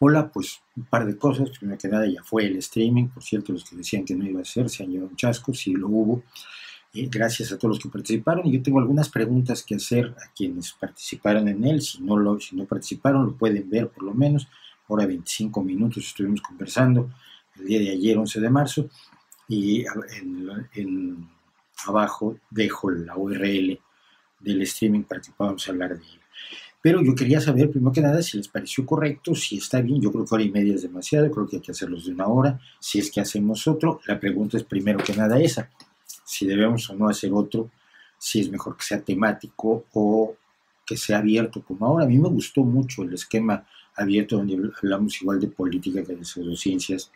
Hola, pues un par de cosas. Primero que nada, ya fue el streaming. Por cierto, los que decían que no iba a ser se han llevado un chasco, sí lo hubo. Gracias a todos los que participaron. Y yo tengo algunas preguntas que hacer a quienes participaron en él. Si no participaron, lo pueden ver por lo menos. Ahora 25 minutos estuvimos conversando el día de ayer, 11 de marzo. Y abajo dejo la URL del streaming para que podamos hablar de él. Pero yo quería saber, primero que nada, si les pareció correcto, si está bien. Yo creo que hora y media es demasiado, creo que hay que hacerlos de una hora. Si es que hacemos otro, la pregunta es primero que nada esa, si debemos o no hacer otro, si es mejor que sea temático o que sea abierto como ahora. A mí me gustó mucho el esquema abierto donde hablamos igual de política que de pseudociencias,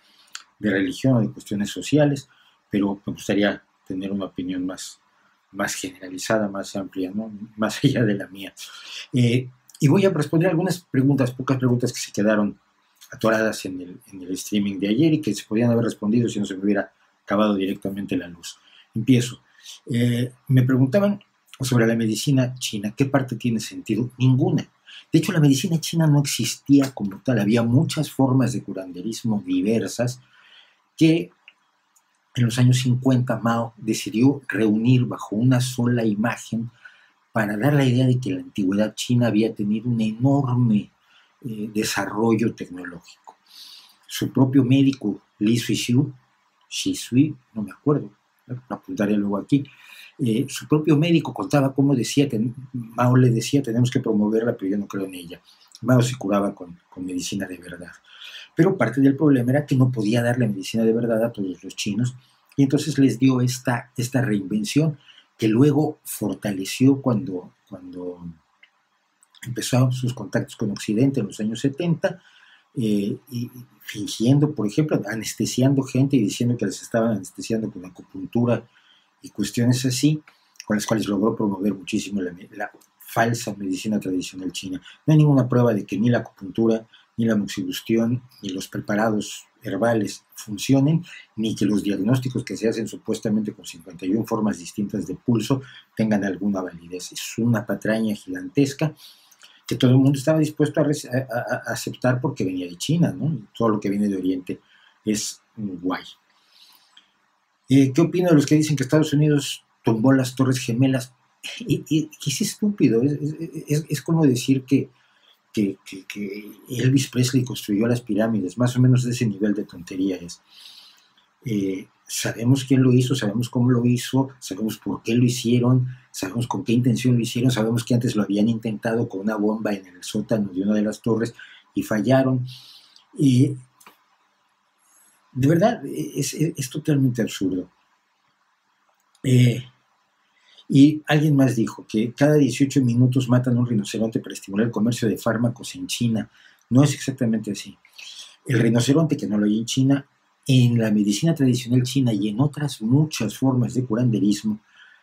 de religión o de cuestiones sociales, pero me gustaría tener una opinión más generalizada, más amplia, ¿no? Más allá de la mía. Y voy a responder algunas preguntas, pocas preguntas que se quedaron atoradas en el streaming de ayer y que se podían haber respondido si no se me hubiera acabado directamente la luz. Empiezo. Me preguntaban sobre la medicina china, ¿qué parte tiene sentido? Ninguna. De hecho, la medicina china no existía como tal, había muchas formas de curanderismo diversas que en los años 50 Mao decidió reunir bajo una sola imagen para dar la idea de que la antigüedad china había tenido un enorme desarrollo tecnológico. Su propio médico, Li Shui, no me acuerdo, lo apuntaré luego aquí, su propio médico contaba cómo decía que Mao le decía tenemos que promoverla, pero yo no creo en ella. Mao se curaba con medicina de verdad. Pero parte del problema era que no podía darle medicina de verdad a todos los chinos y entonces les dio esta reinvención que luego fortaleció cuando empezó sus contactos con Occidente en los años 70, y fingiendo, por ejemplo, anestesiando gente y diciendo que les estaban anestesiando con acupuntura y cuestiones así, con las cuales logró promover muchísimo la falsa medicina tradicional china. No hay ninguna prueba de que ni la acupuntura, ni la moxibustión, ni los preparados herbales funcionen, ni que los diagnósticos que se hacen supuestamente con 51 formas distintas de pulso tengan alguna validez. Es una patraña gigantesca que todo el mundo estaba dispuesto a aceptar porque venía de China, ¿no? Y todo lo que viene de Oriente es guay. ¿Qué opino de los que dicen que Estados Unidos tumbó las Torres Gemelas? Es estúpido, es como decir que Elvis Presley construyó las pirámides, más o menos de ese nivel de tontería es. Sabemos quién lo hizo, sabemos cómo lo hizo, sabemos por qué lo hicieron, sabemos con qué intención lo hicieron, sabemos que antes lo habían intentado con una bomba en el sótano de una de las torres y fallaron. De verdad, es totalmente absurdo. Y alguien más dijo que cada 18 minutos matan a un rinoceronte para estimular el comercio de fármacos en China. No es exactamente así. El rinoceronte, que no lo hay en China, en la medicina tradicional china y en otras muchas formas de curanderismo,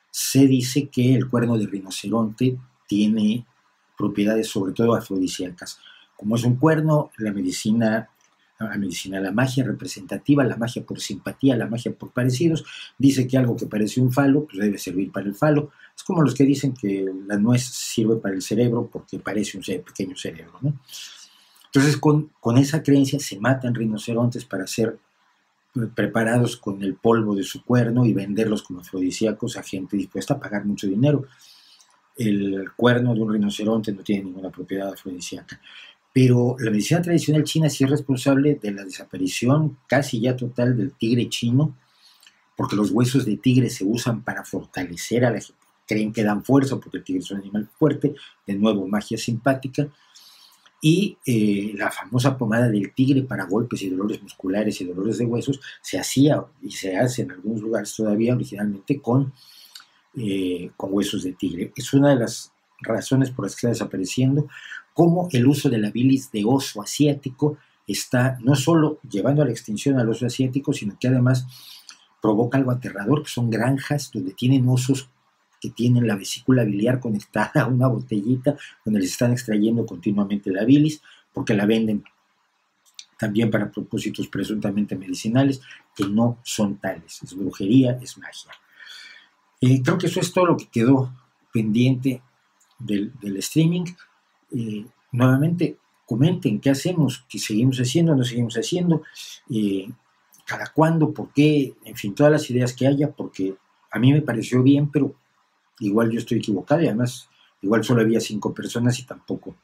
se dice que el cuerno de rinoceronte tiene propiedades sobre todo afrodisíacas. Como es un cuerno, la magia representativa, la magia por simpatía, la magia por parecidos, dice que algo que parece un falo, pues debe servir para el falo. Es como los que dicen que la nuez sirve para el cerebro porque parece un pequeño cerebro, ¿no? Entonces, con esa creencia se matan rinocerontes para ser preparados con el polvo de su cuerno y venderlos como afrodisíacos a gente dispuesta a pagar mucho dinero. El cuerno de un rinoceronte no tiene ninguna propiedad afrodisíaca. Pero la medicina tradicional china sí es responsable de la desaparición casi ya total del tigre chino, porque los huesos de tigre se usan para fortalecer a la gente. Creen que dan fuerza porque el tigre es un animal fuerte, de nuevo magia simpática. Y la famosa pomada del tigre para golpes y dolores musculares y dolores de huesos se hacía y se hace en algunos lugares todavía originalmente con huesos de tigre. Es una de las razones por las que está desapareciendo, como el uso de la bilis de oso asiático está no solo llevando a la extinción al oso asiático, sino que además provoca algo aterrador, que son granjas donde tienen osos que tienen la vesícula biliar conectada a una botellita donde les están extrayendo continuamente la bilis, porque la venden también para propósitos presuntamente medicinales, que no son tales. Es brujería, es magia. Creo que eso es todo lo que quedó pendiente del streaming. Nuevamente, comenten qué hacemos, qué seguimos haciendo, no seguimos haciendo, cada cuándo, por qué, en fin, todas las ideas que haya, porque a mí me pareció bien, pero igual yo estoy equivocado y además igual solo había 5 personas y tampoco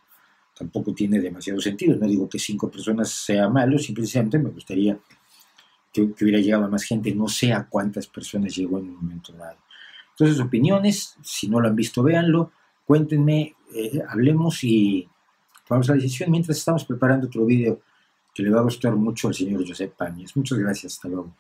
tiene demasiado sentido. No digo que 5 personas sea malo, simplemente me gustaría que hubiera llegado a más gente, no sé a cuántas personas llegó en un momento dado. Entonces, opiniones, si no lo han visto, véanlo, cuéntenme, hablemos y tomamos la decisión mientras estamos preparando otro video que le va a gustar mucho al señor Josep Pañez. Muchas gracias, hasta luego.